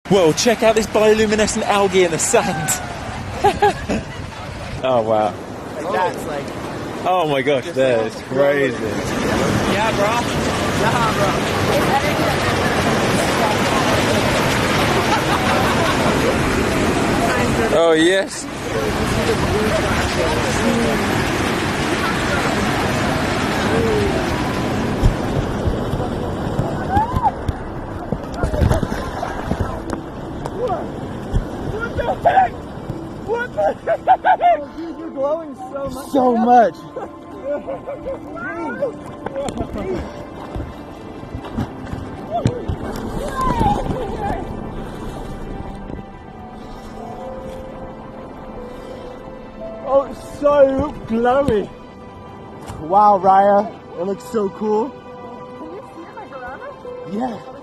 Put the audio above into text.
Whoa, check out this bioluminescent algae in the sand. Oh, wow. Like that's like... Oh my gosh, that is crazy. Yeah, bro. Nah, bro. Oh, yes. What the heck? Oh, dude, you're glowing so much. So much. Oh, it's so glowy. Wow, Raya, it looks so cool. Can you see it like around us? Yeah.